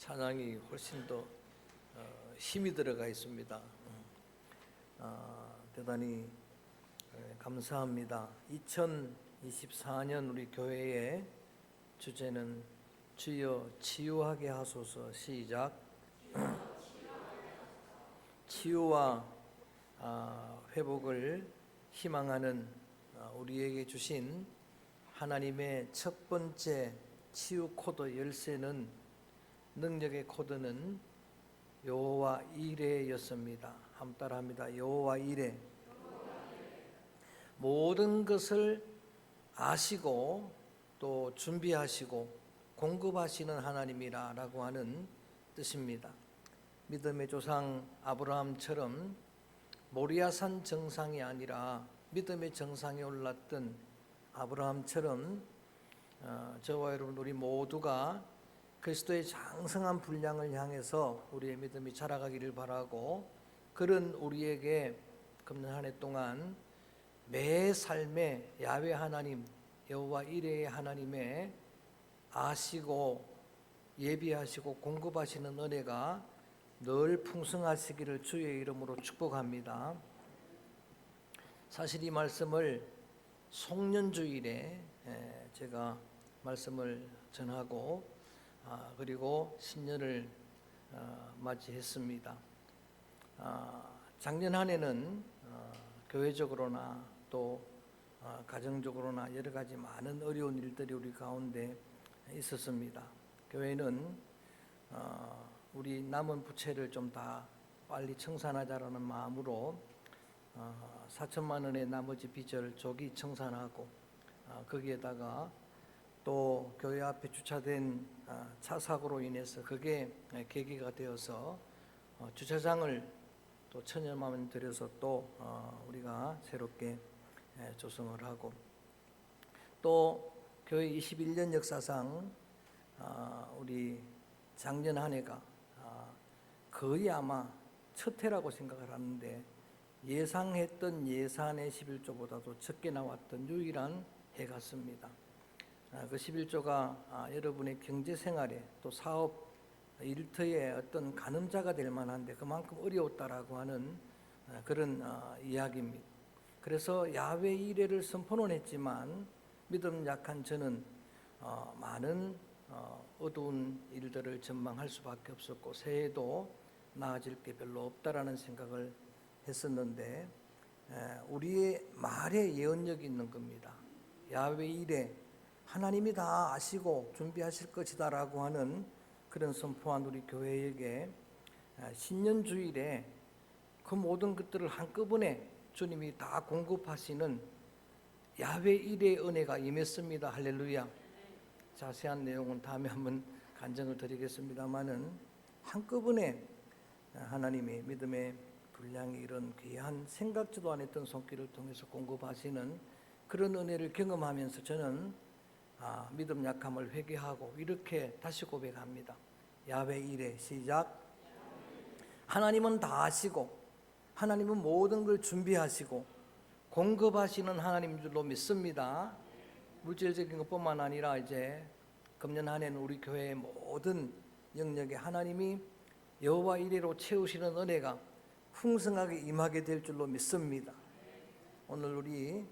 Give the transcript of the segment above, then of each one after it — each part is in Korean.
찬양이 훨씬 더 힘이 들어가 있습니다. 대단히 감사합니다. 2024년 우리 교회의 주제는 주여 치유하게 하소서. 시작. 치유와 회복을 희망하는 우리에게 주신 하나님의 첫 번째 치유 코드 열쇠는, 능력의 코드는 여호와 이레였습니다. 한번 따라합니다. 여호와 이레. 모든 것을 아시고 또 준비하시고 공급하시는 하나님이라고 하는 뜻입니다. 믿음의 조상 아브라함처럼 모리아산 정상이 아니라 믿음의 정상에 올랐던 아브라함처럼 저와 여러분 우리 모두가 그리스도의 장성한 분량을 향해서 우리의 믿음이 자라가기를 바라고, 그런 우리에게 금년 한 해 동안 매 삶에 야훼 하나님, 여호와 이레의 하나님의 아시고 예비하시고 공급하시는 은혜가 늘 풍성하시기를 주의 이름으로 축복합니다. 사실 이 말씀을 송년주일에 제가 말씀을 전하고 그리고 신년을 맞이했습니다. 작년 한 해는 교회적으로나 또 가정적으로나 여러 가지 많은 어려운 일들이 우리 가운데 있었습니다. 교회는 우리 남은 부채를 좀 다 빨리 청산하자라는 마음으로 4천만 원의 나머지 빚을 조기 청산하고, 거기에다가 또 교회 앞에 주차된 차 사고로 인해서 그게 계기가 되어서 주차장을 또 1,000여만 원 들여서 또 우리가 새롭게 조성을 하고, 또 교회 21년 역사상 우리 작년 한 해가 거의 아마 첫 해라고 생각을 하는데, 예상했던 예산의 11조보다도 적게 나왔던 유일한 해 같습니다. 그 11조가 여러분의 경제생활에 또 사업 일터에 어떤 가늠자가 될 만한데 그만큼 어려웠다라고 하는 그런 이야기입니다. 그래서 야훼 이레를 선포는 했지만 믿음 약한 저는 많은 어두운 일들을 전망할 수밖에 없었고, 새해도 나아질 게 별로 없다라는 생각을 했었는데, 우리의 말에 예언력이 있는 겁니다. 야훼 이레, 하나님이 다 아시고 준비하실 것이다라고 하는 그런 선포한 우리 교회에게 신년주일에 그 모든 것들을 한꺼번에 주님이 다 공급하시는 야훼 이레의 은혜가 임했습니다. 할렐루야. 자세한 내용은 다음에 한번 간증을 드리겠습니다마는, 한꺼번에 하나님이 믿음의 분량이 이런 귀한 생각지도 않았던 손길을 통해서 공급하시는 그런 은혜를 경험하면서 저는 믿음 약함을 회개하고 이렇게 다시 고백합니다. 야훼 이레. 시작. 하나님은 다 아시고 하나님은 모든 걸 준비하시고 공급하시는 하나님인 줄로 믿습니다. 물질적인 것뿐만 아니라 이제 금년 한 해는 우리 교회의 모든 영역에 하나님이 여호와 이레로 채우시는 은혜가 풍성하게 임하게 될 줄로 믿습니다. 오늘 우리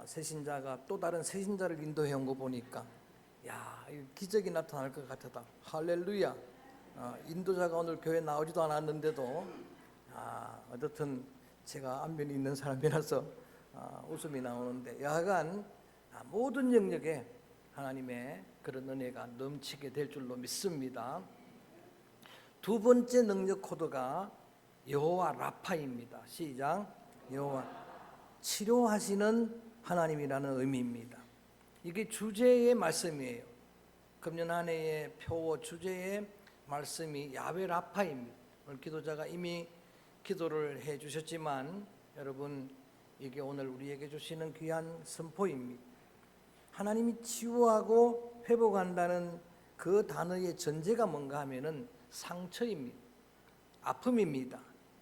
새신자가 또 다른 새신자를 인도해 온 거 보니까 기적이 나타날 것 같다. 할렐루야. 인도자가 오늘 교회에 나오지도 않았는데도 어떻든 제가 안면이 있는 사람이라서 웃음이 나오는데, 여하간 모든 영역에 하나님의 그런 은혜가 넘치게 될 줄로 믿습니다. 두 번째 능력 코드가 여호와 라파입니다. 시작. 여호와 치료하시는 하나님이라는 의미입니다. 이게 주제의 말씀이에요. 금년 한 해의 표어 주제의 말씀이 야훼 라파입니다. 오늘 기도자가 이미 기도를 해 주셨지만 여러분, 이게 오늘 우리에게 주시는 귀한 선포입니다. 하나님이 치유하고 회복한다는 그 단어의 전제가 뭔가 하면은 상처입니다. 아픔입니다.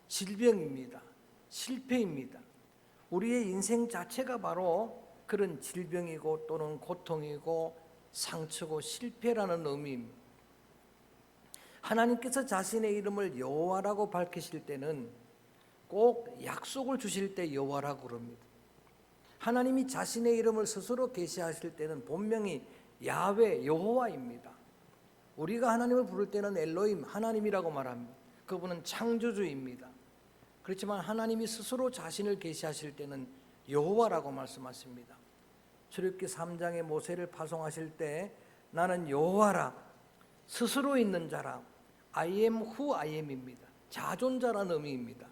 질병입니다. 실패입니다. 우리의 인생 자체가 바로 그런 질병이고 또는 고통이고 상처고 실패라는 의미입니다. 하나님께서 자신의 이름을 여호와라고 밝히실 때는 꼭 약속을 주실 때 여호와라고 그럽니다. 하나님이 자신의 이름을 스스로 계시하실 때는 본명이 야훼 여호와입니다. 우리가 하나님을 부를 때는 엘로힘 하나님이라고 말합니다. 그분은 창조주입니다. 그렇지만 하나님이 스스로 자신을 계시하실 때는 여호와라고 말씀하십니다. 출애굽기 3장에 모세를 파송하실 때 나는 여호와라, 스스로 있는 자라, I am who I am입니다. 자존자라는 의미입니다.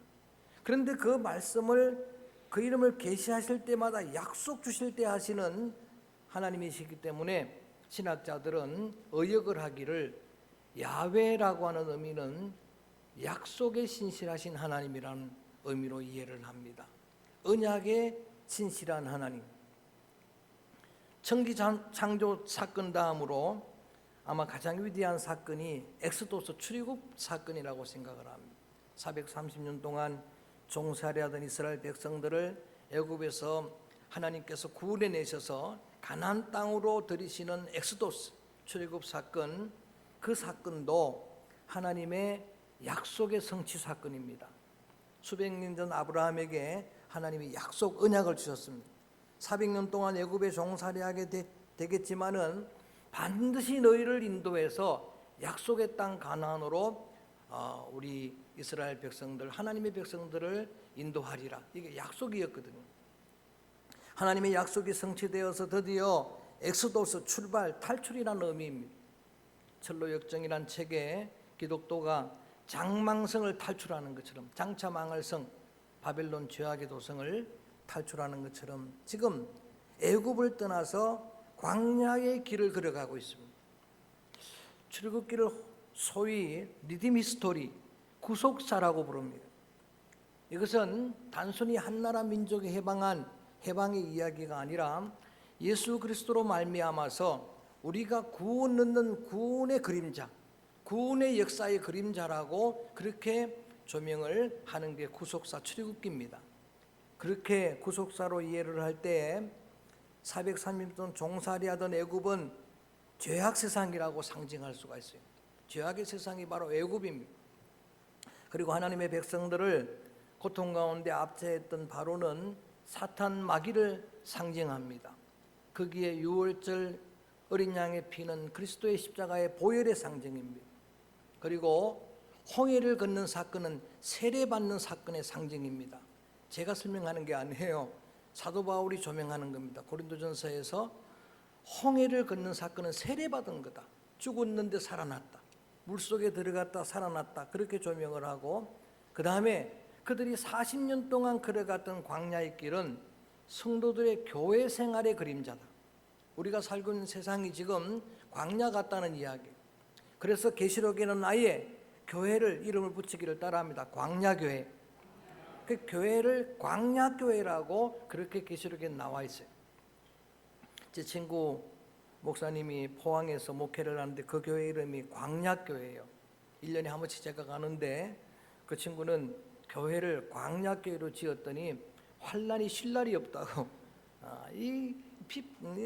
그런데 그 말씀을, 그 이름을 계시하실 때마다 약속 주실 때 하시는 하나님이시기 때문에 신학자들은 의역을 하기를 야훼라고 하는 의미는 약속에 신실하신 하나님이라는 의미로 이해를 합니다. 언약에 신실한 하나님. 천지 창조 사건 다음으로 아마 가장 위대한 사건이 엑소도스 출애굽 사건이라고 생각을 합니다. 430년 동안 종살이하던 이스라엘 백성들을 애굽에서 하나님께서 구원해 내셔서 가나안 땅으로 들이시는 엑소도스 출애굽 사건, 그 사건도 하나님의 약속의 성취 사건입니다. 수백 년 전 아브라함에게 하나님이 약속 언약을 주셨습니다. 400년 동안 애굽에 종살이하게 되겠지만은 반드시 너희를 인도해서 약속의 땅 가나안으로 우리 이스라엘 백성들, 하나님의 백성들을 인도하리라. 이게 약속이었거든요. 하나님의 약속이 성취되어서 드디어 엑소도스 출발, 탈출이라는 의미입니다. 철로역정이란 책에 기독도가 장망성을 탈출하는 것처럼, 장차망할 성, 바벨론 죄악의 도성을 탈출하는 것처럼 지금 애굽을 떠나서 광야의 길을 걸어가고 있습니다. 출애굽기를 소위 리딤 히스토리, 구속사라고 부릅니다. 이것은 단순히 한나라 민족이 해방의 이야기가 아니라 예수 그리스도로 말미암아서 우리가 구원 얻는 구원의 그림자, 구원의 역사의 그림자라고 그렇게 조명을 하는 게 구속사 출애굽기입니다. 그렇게 구속사로 이해를 할 때 430년 동안 종살이하던 애굽은 죄악 세상이라고 상징할 수가 있어요. 죄악의 세상이 바로 애굽입니다. 그리고 하나님의 백성들을 고통 가운데 압제했던 바로는 사탄 마귀를 상징합니다. 거기에 유월절 어린 양의 피는 그리스도의 십자가의 보혈의 상징입니다. 그리고 홍해를 걷는 사건은 세례받는 사건의 상징입니다. 제가 설명하는 게 아니에요. 사도 바울이 조명하는 겁니다. 고린도전서에서 홍해를 걷는 사건은 세례받은 거다. 죽었는데 살아났다. 물속에 들어갔다 살아났다. 그렇게 조명을 하고, 그 다음에 그들이 40년 동안 걸어갔던 광야의 길은 성도들의 교회 생활의 그림자다. 우리가 살고 있는 세상이 지금 광야 같다는 이야기. 그래서 계시록에는 아예 교회를 이름을 붙이기를 따라합니다. 광야교회. 그 교회를 광야교회라고 그렇게 계시록에 나와 있어요. 제 친구 목사님이 포항에서 목회를 하는데 그 교회 이름이 광야교회예요. 1년에 한 번씩 제가 가는데 그 친구는 교회를 광야교회로 지었더니 환란이 쉴 날이 없다고,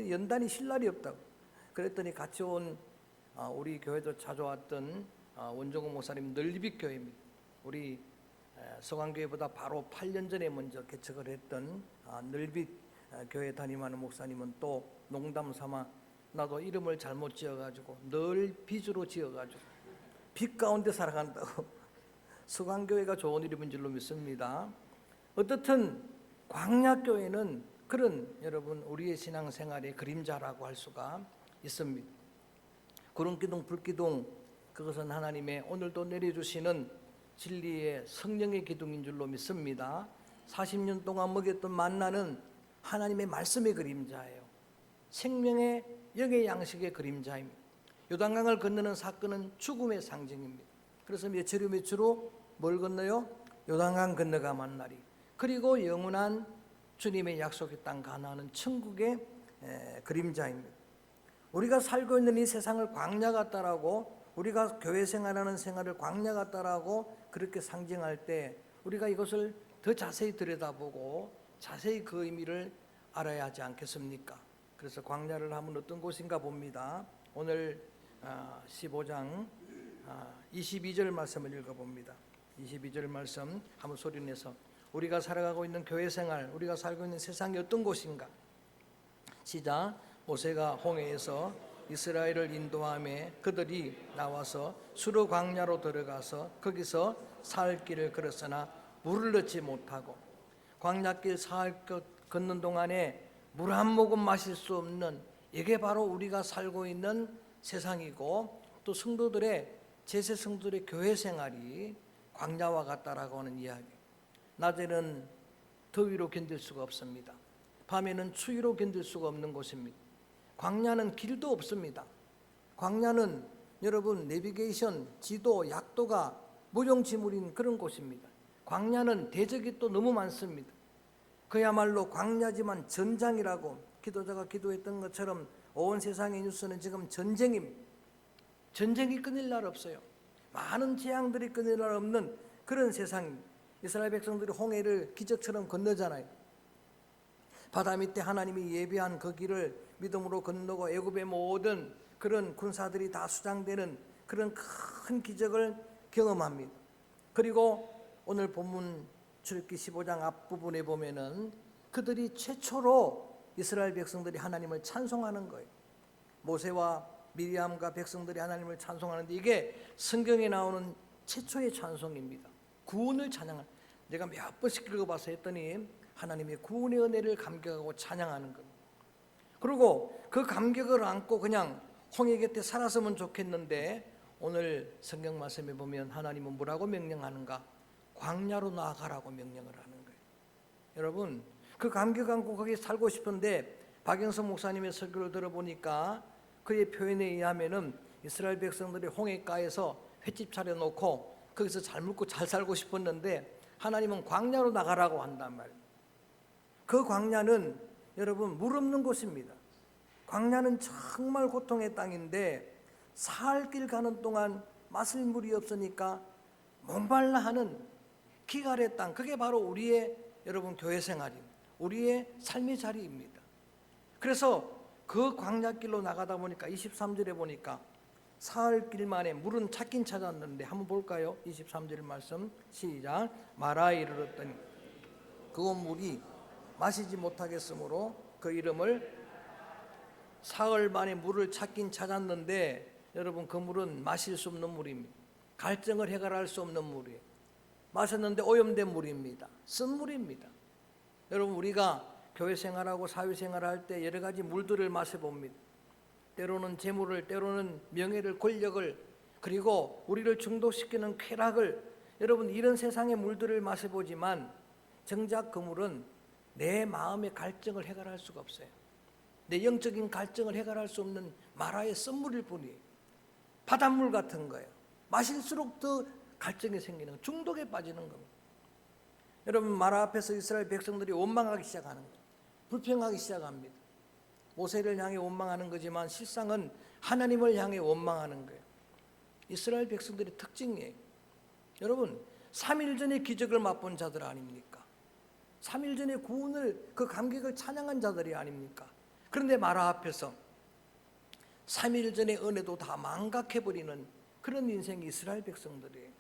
연단이 쉴 날이 없다고. 그랬더니 같이 온 우리 교회도 자주 왔던 원종호 목사님 늘비교회입니다. 우리 서강교회보다 바로 8년 전에 먼저 개척을 했던 늘빛 교회 담임하는 목사님은 또 농담 삼아 나도 이름을 잘못 지어가지고 늘빛으로 지어가지고 빛 가운데 살아간다고. 서강교회가 좋은 이름인 줄로 믿습니다. 어떻든 광야교회는 그런 여러분 우리의 신앙생활의 그림자라고 할 수가 있습니다. 구름기둥 불기둥, 그것은 하나님의 오늘도 내려주시는 진리의 성령의 기둥인 줄로 믿습니다. 40년 동안 먹였던 만나는 하나님의 말씀의 그림자예요. 생명의 영의 양식의 그림자입니다. 요단강을 건너는 사건은 죽음의 상징입니다. 그래서 며칠 후 며칠 후 뭘 건너요? 요단강 건너가 만나리. 그리고 영원한 주님의 약속의 땅 가나안은 천국의 그림자입니다. 우리가 살고 있는 이 세상을 광야 같다라고, 우리가 교회 생활하는 생활을 광야 같다라고 그렇게 상징할 때 우리가 이것을 더 자세히 들여다보고 자세히 그 의미를 알아야 하지 않겠습니까? 그래서 광야를 하면 어떤 곳인가 봅니다. 오늘 15장 22절 말씀을 읽어봅니다. 22절 말씀 한번 소리내서 우리가 살아가고 있는 교회 생활, 우리가 살고 있는 세상이 어떤 곳인가? 시작. 모세가 홍해에서 이스라엘을 인도하며 그들이 나와서 수르 광야로 들어가서 거기서 사흘 길을 걸었으나 물을 얻지 못하고 광야길 사흘 걷는 동안에 물 한 모금 마실 수 없는, 이게 바로 우리가 살고 있는 세상이고 또 성도들의 제세 성도들의 교회 생활이 광야와 같다라고 하는 이야기. 낮에는 더위로 견딜 수가 없습니다. 밤에는 추위로 견딜 수가 없는 곳입니다. 광야는 길도 없습니다. 광야는 여러분 내비게이션, 지도, 약도가 무용지물인 그런 곳입니다. 광야는 대적이 또 너무 많습니다. 그야말로 광야지만 전장이라고 기도자가 기도했던 것처럼 온 세상의 뉴스는 지금 전쟁입니다. 전쟁이 끊일 날 없어요. 많은 재앙들이 끊일 날 없는 그런 세상입니다. 이스라엘 백성들이 홍해를 기적처럼 건너잖아요. 바다 밑에 하나님이 예비한 그 길을 믿음으로 건너고 애굽의 모든 그런 군사들이 다 수장되는 그런 큰 기적을 경험합니다. 그리고 오늘 본문 출애굽기 15장 앞부분에 보면은 그들이 최초로 이스라엘 백성들이 하나님을 찬송하는 거예요. 모세와 미리암과 백성들이 하나님을 찬송하는데 이게 성경에 나오는 최초의 찬송입니다. 구원을 찬양하는, 내가 몇 번씩 읽어봐서 했더니 하나님의 구원의 은혜를 감격하고 찬양하는 것. 그리고 그 감격을 안고 그냥 홍해 곁에 살았으면 좋겠는데 오늘 성경 말씀에 보면 하나님은 뭐라고 명령하는가? 광야로 나아가라고 명령을 하는 거예요. 여러분, 그 감격 안고 거기 살고 싶은데 박영선 목사님의 설교를 들어보니까 그의 표현에 의하면은 이스라엘 백성들이 홍해가에서 횟집 차려놓고 거기서 잘 먹고 잘 살고 싶었는데 하나님은 광야로 나가라고 한단 말이에요. 그 광야는 여러분 물 없는 곳입니다. 광야는 정말 고통의 땅인데 사흘 길 가는 동안 마실 물이 없으니까 목말라 하는 기갈의 땅, 그게 바로 우리의 여러분 교회 생활입니다. 우리의 삶의 자리입니다. 그래서 그 광야길로 나가다 보니까 23절에 보니까 사흘 길 만에 물은 찾긴 찾았는데 한번 볼까요? 23절 말씀 시작. 마라에 이르렀더니 그곳 물이 마시지 못하겠으므로 그 이름을, 사흘 만에 물을 찾긴 찾았는데 여러분 그 물은 마실 수 없는 물입니다. 갈증을 해결할 수 없는 물이에요. 마셨는데 오염된 물입니다. 쓴 물입니다. 여러분 우리가 교회 생활하고 사회 생활할 때 여러 가지 물들을 마셔봅니다. 때로는 재물을, 때로는 명예를, 권력을, 그리고 우리를 중독시키는 쾌락을, 여러분 이런 세상의 물들을 마셔보지만 정작 그 물은 내 마음의 갈증을 해결할 수가 없어요. 내 영적인 갈증을 해결할 수 없는 마라의 쓴물일 뿐이에요. 바닷물 같은 거예요. 마실수록 더 갈증이 생기는, 중독에 빠지는 겁니다. 여러분 마라 앞에서 이스라엘 백성들이 원망하기 시작하는 거예요. 불평하기 시작합니다. 모세를 향해 원망하는 거지만 실상은 하나님을 향해 원망하는 거예요. 이스라엘 백성들의 특징이에요. 여러분 3일 전에 기적을 맛본 자들 아닙니까? 3일 전에 구원을, 그 감격을 찬양한 자들이 아닙니까? 그런데 마라 앞에서 3일 전의 은혜도 다 망각해버리는 그런 인생이 이스라엘 백성들이에요.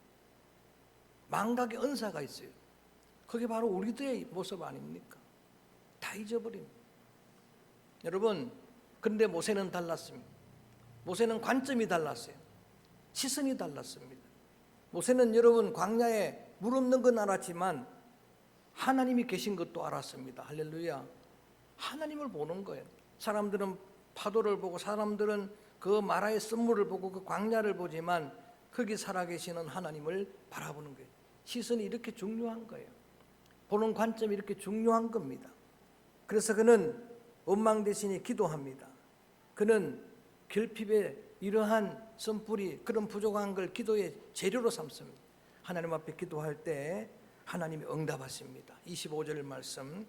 망각의 은사가 있어요. 그게 바로 우리들의 모습 아닙니까? 다 잊어버립니다. 여러분, 그런데 모세는 달랐습니다. 모세는 관점이 달랐어요. 시선이 달랐습니다. 모세는 여러분 광야에 물 없는 건 알았지만 하나님이 계신 것도 알았습니다. 할렐루야. 하나님을 보는 거예요. 사람들은 파도를 보고, 사람들은 그 마라의 쓴물을 보고 그 광야를 보지만 거기 살아계시는 하나님을 바라보는 거예요. 시선이 이렇게 중요한 거예요. 보는 관점이 이렇게 중요한 겁니다. 그래서 그는 원망 대신에 기도합니다. 그는 결핍의 이러한 선불이, 그런 부족한 걸 기도의 재료로 삼습니다. 하나님 앞에 기도할 때 하나님이 응답하십니다. 25절 말씀,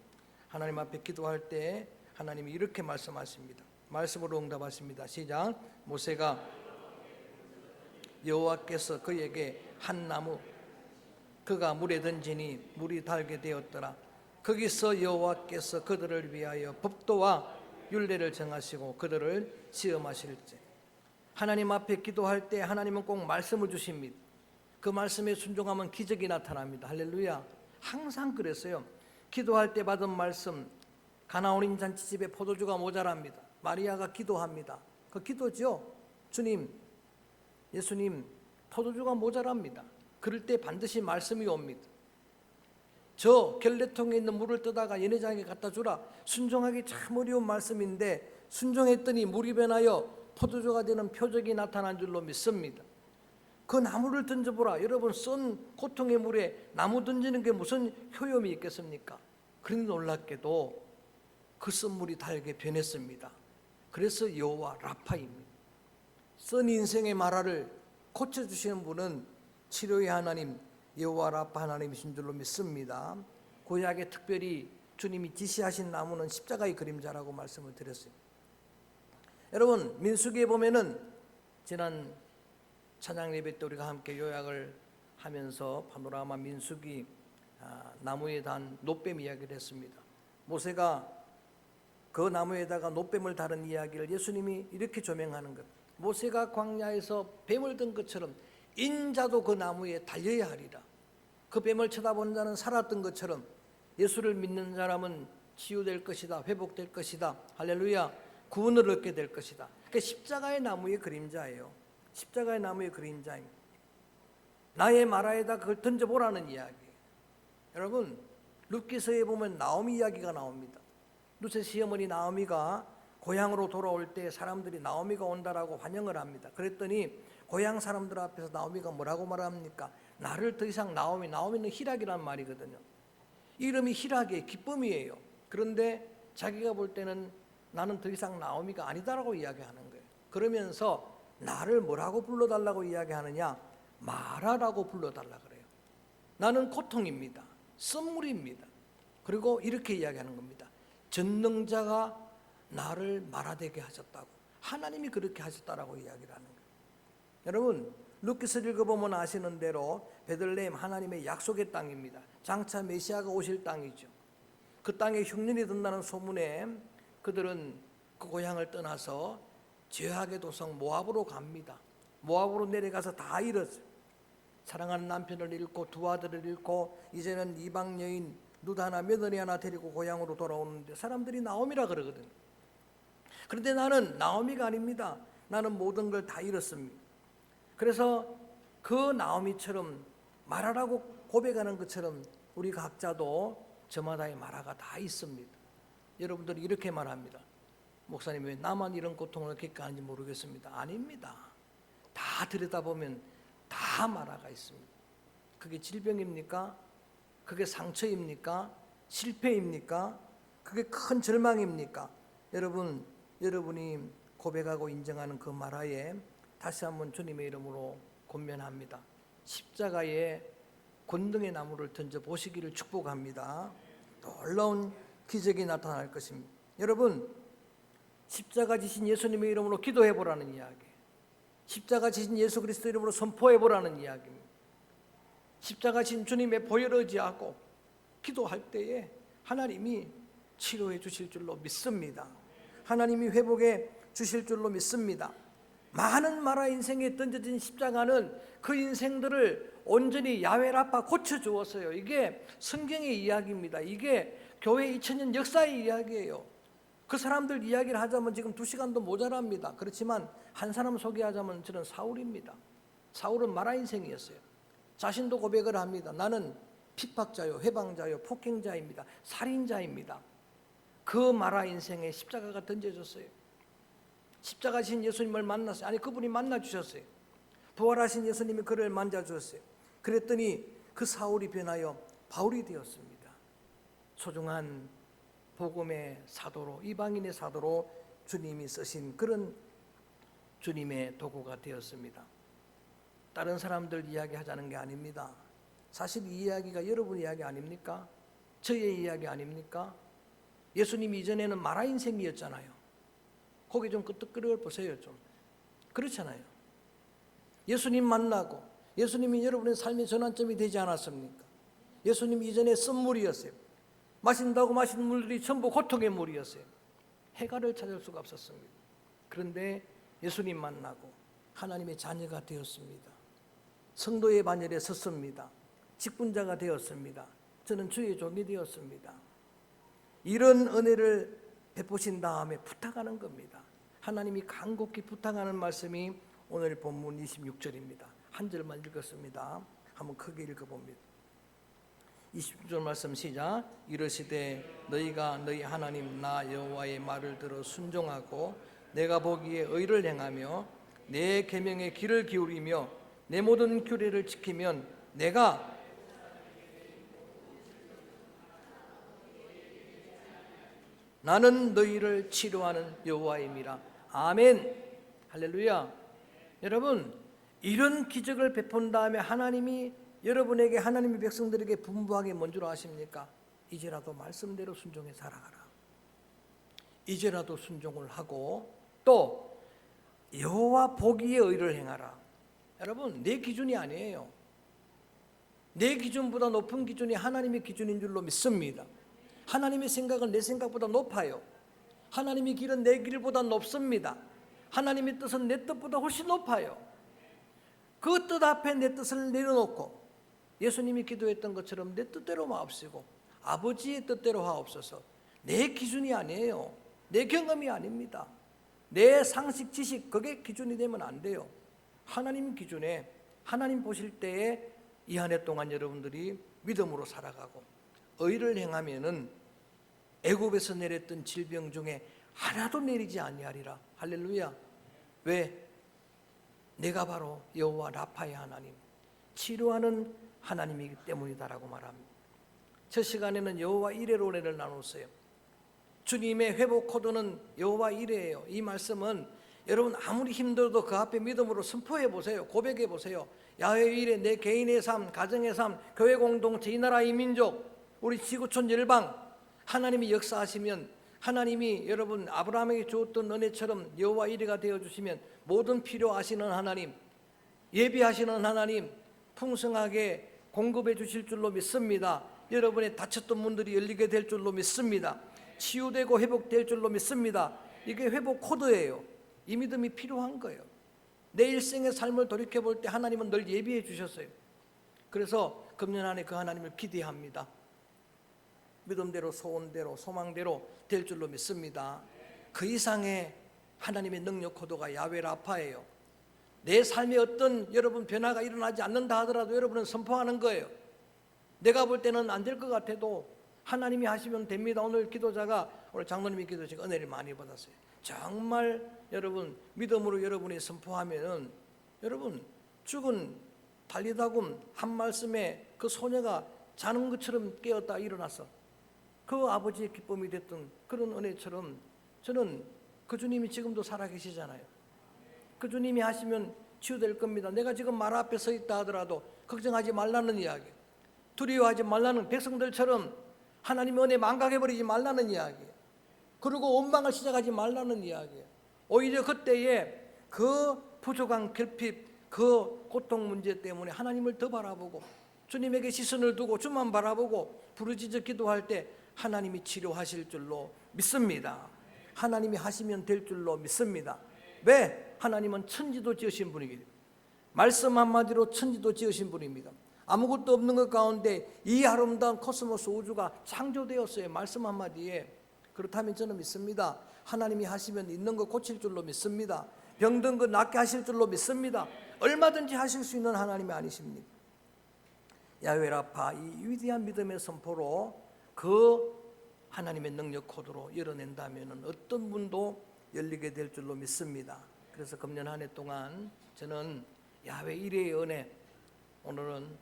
하나님 앞에 기도할 때 하나님이 이렇게 말씀하십니다. 말씀으로 응답하십니다. 시작. 모세가 여호와께서 그에게 한 나무, 그가 물에 던지니 물이 달게 되었더라. 거기서 여호와께서 그들을 위하여 법도와 율례를 정하시고 그들을 시험하실지. 하나님 앞에 기도할 때 하나님은 꼭 말씀을 주십니다. 그 말씀에 순종하면 기적이 나타납니다. 할렐루야. 항상 그랬어요. 기도할 때 받은 말씀, 가나온 잔치집에 포도주가 모자랍니다. 마리아가 기도합니다. 그 기도죠. 주님, 예수님, 포도주가 모자랍니다. 그럴 때 반드시 말씀이 옵니다. 저 결례통에 있는 물을 떠다가 연회장에 갖다 주라. 순종하기 참 어려운 말씀인데 순종했더니 물이 변하여 포도주가 되는 표적이 나타난 줄로 믿습니다. 그 나무를 던져보라. 여러분, 썬 고통의 물에 나무 던지는 게 무슨 효용이 있겠습니까? 그런데 놀랍게도 그 썬물이 달게 변했습니다. 그래서 여호와 라파입니다. 썬 인생의 마라를 고쳐주시는 분은 치료의 하나님 여호와 라파 하나님이신 줄로 믿습니다. 구약에 특별히 주님이 지시하신 나무는 십자가의 그림자라고 말씀을 드렸어요. 여러분, 민수기에 보면은 지난 찬양 예배 때 우리가 함께 요약을 하면서 파노라마 민수기 나무에 단 놋뱀 이야기를 했습니다. 모세가 그 나무에다가 놋뱀을 다른 이야기를 예수님이 이렇게 조명하는 것. 모세가 광야에서 뱀을 든 것처럼 인자도 그 나무에 달려야 하리라. 그 뱀을 쳐다보는 자는 살았던 것처럼 예수를 믿는 사람은 치유될 것이다. 회복될 것이다. 할렐루야. 구원을 얻게 될 것이다. 그러니까 십자가의 나무의 그림자예요. 십자가의 나무의 그림자입니다. 나의 마라에다 그걸 던져보라는 이야기. 여러분, 룻기서에 보면 나오미 이야기가 나옵니다. 룻의 시어머니 나오미가 고향으로 돌아올 때 사람들이 나오미가 온다라고 환영을 합니다. 그랬더니 고향 사람들 앞에서 나오미가 뭐라고 말합니까? 나를 더 이상 나오미는 희락이란 말이거든요. 이름이 희락의 기쁨이에요. 그런데 자기가 볼 때는 나는 더 이상 나오미가 아니다라고 이야기하는 거예요. 그러면서 나를 뭐라고 불러달라고 이야기하느냐? 마라라고 불러달라 그래요. 나는 고통입니다. 썸물입니다. 그리고 이렇게 이야기하는 겁니다. 전능자가 나를 마라되게 하셨다고. 하나님이 그렇게 하셨다라고 이야기를 하는 거예요. 여러분, 룻기서를 읽어보면 아시는 대로 베들레헴 하나님의 약속의 땅입니다. 장차 메시아가 오실 땅이죠. 그 땅에 흉년이 든다는 소문에 그들은 그 고향을 떠나서 죄악의 도성 모압으로 갑니다. 모압으로 내려가서 다 잃었어요. 사랑하는 남편을 잃고 두 아들을 잃고 이제는 이방 여인 룻 하나 며느리 하나 데리고 고향으로 돌아오는데 사람들이 나오미라 그러거든요. 그런데 나는 나오미가 아닙니다. 나는 모든 걸 다 잃었습니다. 그래서 그 나오미처럼 마라라고 고백하는 것처럼 우리 각자도 저마다의 마라가 다 있습니다. 여러분들이 이렇게 말합니다. 목사님, 왜 나만 이런 고통을 겪게 하는지 모르겠습니다. 아닙니다. 다 들여다보면 다 마라가 있습니다. 그게 질병입니까? 그게 상처입니까? 실패입니까? 그게 큰 절망입니까? 여러분이 고백하고 인정하는 그 마라에 다시 한번 주님의 이름으로 권면합니다. 십자가에 권능의 나무를 던져 보시기를 축복합니다. 놀라운 기적이 나타날 것입니다. 여러분, 십자가 지신 예수님의 이름으로 기도해 보라는 이야기. 십자가 지신 예수 그리스도 이름으로 선포해 보라는 이야기입니다. 십자가 지신 주님의 보혈을 의지하고 기도할 때에 하나님이 치료해 주실 줄로 믿습니다. 하나님이 회복해 주실 줄로 믿습니다. 많은 마라 인생에 던져진 십자가는 그 인생들을 온전히 야훼 라파 고쳐주었어요. 이게 성경의 이야기입니다. 이게 교회 2000년 역사의 이야기예요. 그 사람들 이야기를 하자면 지금 2시간도 모자랍니다. 그렇지만 한 사람 소개하자면 저는 사울입니다. 사울은 마라 인생이었어요. 자신도 고백을 합니다. 나는 핍박자요, 해방자요, 폭행자입니다. 살인자입니다. 그 마라 인생에 십자가가 던져졌어요. 십자가신 예수님을 만났어요. 아니, 그분이 만나주셨어요. 부활하신 예수님이 그를 만져주셨어요. 그랬더니 그 사울이 변하여 바울이 되었습니다. 소중한 복음의 사도로, 이방인의 사도로 주님이 쓰신 그런 주님의 도구가 되었습니다. 다른 사람들 이야기하자는 게 아닙니다. 사실 이 이야기가 여러분 이야기 아닙니까? 저의 이야기 아닙니까? 예수님이 이전에는 마라 인생이었잖아요. 거기 좀 끄떡거려 보세요. 좀 그렇잖아요. 예수님 만나고 예수님이 여러분의 삶의 전환점이 되지 않았습니까? 예수님 이전에 쓴물이었어요. 마신다고 마신 물들이 전부 고통의 물이었어요. 해가를 찾을 수가 없었습니다. 그런데 예수님 만나고 하나님의 자녀가 되었습니다. 성도의 반열에 섰습니다. 직분자가 되었습니다. 저는 주의 종이 되었습니다. 이런 은혜를 베푸신 다음에 부탁하는 겁니다. 하나님이 간곡히 부탁하는 말씀이 오늘 본문 26절입니다. 한 절만 읽었습니다. 한번 크게 읽어봅니다. 26절 말씀 시작. 이르시되 너희가 너희 하나님 나 여호와의 말을 들어 순종하고 내가 보기에 의를 행하며 내 계명의 귀를 기울이며 내 모든 규례를 지키면 내가 나는 너희를 치료하는 여호와임이라. 아멘. 할렐루야. 여러분, 이런 기적을 베푼 다음에 하나님이 여러분에게, 하나님의 백성들에게 분부하게 뭔 줄 아십니까? 이제라도 말씀대로 순종해 살아가라. 이제라도 순종을 하고 또 여호와 보기에 의를 행하라. 여러분, 내 기준이 아니에요. 내 기준보다 높은 기준이 하나님의 기준인 줄로 믿습니다. 하나님의 생각은 내 생각보다 높아요. 하나님의 길은 내 길보다 높습니다. 하나님의 뜻은 내 뜻보다 훨씬 높아요. 그 뜻 앞에 내 뜻을 내려놓고 예수님이 기도했던 것처럼 내 뜻대로 마옵시고 아버지의 뜻대로 하옵소서. 내 기준이 아니에요. 내 경험이 아닙니다. 내 상식, 지식, 그게 기준이 되면 안 돼요. 하나님 기준에, 하나님 보실 때에 이 한 해 동안 여러분들이 믿음으로 살아가고 의를 행하면은 애굽에서 내렸던 질병 중에 하나도 내리지 아니하리라. 할렐루야. 왜? 내가 바로 여호와 라파의 하나님, 치료하는 하나님이기 때문이다라고 말합니다. 첫 시간에는 여호와 이레로 은혜를 나눴어요. 주님의 회복 코드는 여호와 이레예요. 이 말씀은 여러분 아무리 힘들어도 그 앞에 믿음으로 선포해 보세요. 고백해 보세요. 야훼 이레, 내 개인의 삶, 가정의 삶, 교회 공동체, 이 나라 이 민족, 우리 지구촌 열방, 하나님이 역사하시면, 하나님이 여러분 아브라함에게 주었던 은혜처럼 여호와 이레가 되어주시면 모든 필요 아시는 하나님, 예비하시는 하나님 풍성하게 공급해 주실 줄로 믿습니다. 여러분의 다쳤던 문들이 열리게 될 줄로 믿습니다. 치유되고 회복될 줄로 믿습니다. 이게 회복 코드예요. 이 믿음이 필요한 거예요. 내 일생의 삶을 돌이켜볼 때 하나님은 늘 예비해 주셨어요. 그래서 금년 안에 그 하나님을 기대합니다. 믿음대로, 소원대로, 소망대로 될 줄로 믿습니다. 그 이상의 하나님의 능력 코드가 야훼 라파예요. 내 삶에 어떤 여러분 변화가 일어나지 않는다 하더라도 여러분은 선포하는 거예요. 내가 볼 때는 안 될 것 같아도 하나님이 하시면 됩니다. 오늘 기도자가, 오늘 장로님이 기도하시고 은혜를 많이 받았어요. 정말 여러분 믿음으로 여러분이 선포하면은 여러분 죽은 달리다굼 한 말씀에 그 소녀가 자는 것처럼 깨었다 일어났어. 그 아버지의 기쁨이 됐던 그런 은혜처럼 저는 그 주님이 지금도 살아계시잖아요. 그 주님이 하시면 치유될 겁니다. 내가 지금 말 앞에 서 있다 하더라도 걱정하지 말라는 이야기, 두려워하지 말라는, 백성들처럼 하나님의 은혜 망각해버리지 말라는 이야기, 그리고 원망을 시작하지 말라는 이야기예요. 오히려 그때에 그 부족한 결핍, 그 고통 문제 때문에 하나님을 더 바라보고 주님에게 시선을 두고 주만 바라보고 부르짖어 기도할 때 하나님이 치료하실 줄로 믿습니다. 하나님이 하시면 될 줄로 믿습니다. 왜? 하나님은 천지도 지으신 분이기 때문에. 말씀 한마디로 천지도 지으신 분입니다. 아무것도 없는 것 가운데 이 아름다운 코스모스 우주가 창조되었어요. 말씀 한마디에. 그렇다면 저는 믿습니다. 하나님이 하시면 있는 거 고칠 줄로 믿습니다. 병든 거 낫게 하실 줄로 믿습니다. 얼마든지 하실 수 있는 하나님이 아니십니까? 야훼 라파, 이 위대한 믿음의 선포로 그 하나님의 능력 코드로 열어낸다면 어떤 문도 열리게 될 줄로 믿습니다. 그래서 금년 한 해 동안 저는 야훼 이레의 은혜, 오늘은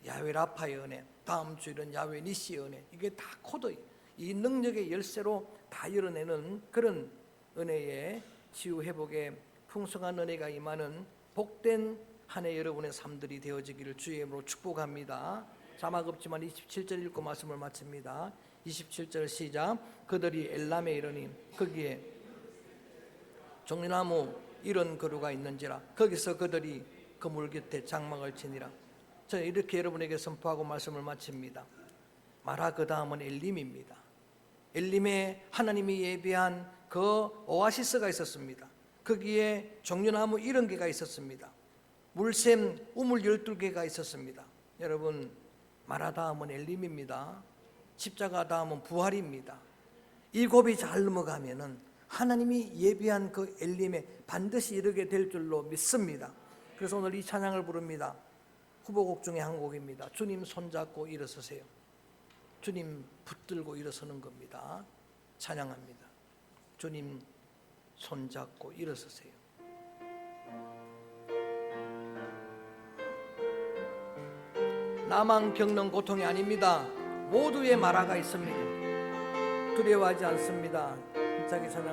야훼 라파의 은혜, 다음 주일은 야훼 니시의 은혜, 이게 다 코드, 이 능력의 열쇠로 다 열어내는 그런 은혜의 치유 회복의 풍성한 은혜가 임하는 복된 한 해 여러분의 삶들이 되어지기를 주의 이름으로 축복합니다. 자막 없지만 27절 읽고 말씀을 마칩니다. 27절 시작. 그들이 엘람에 이르니 거기에 종려나무 이런 그루가 있는지라 거기서 그들이 그물 곁에 장막을 치니라. 저는 이렇게 여러분에게 선포하고 말씀을 마칩니다. 마라 그 다음은 엘림입니다. 엘림에 하나님이 예비한 그 오아시스가 있었습니다. 거기에 종려나무 70개가 있었습니다. 물샘 우물 12개가 있었습니다. 여러분, 마라 다음은 엘림입니다. 십자가 다음은 부활입니다. 이 고비 잘 넘어가면은 하나님이 예비한 그 엘림에 반드시 이르게 될 줄로 믿습니다. 그래서 오늘 이 찬양을 부릅니다. 후보곡 중에 한 곡입니다. 주님 손잡고 일어서세요. 주님 붙들고 일어서는 겁니다. 찬양합니다. 주님 손잡고 일어서세요. 나만 겪는 고통이 아닙니다. 모두의 마라가 있습니다. 두려워하지 않습니다. 힘차게 찬양.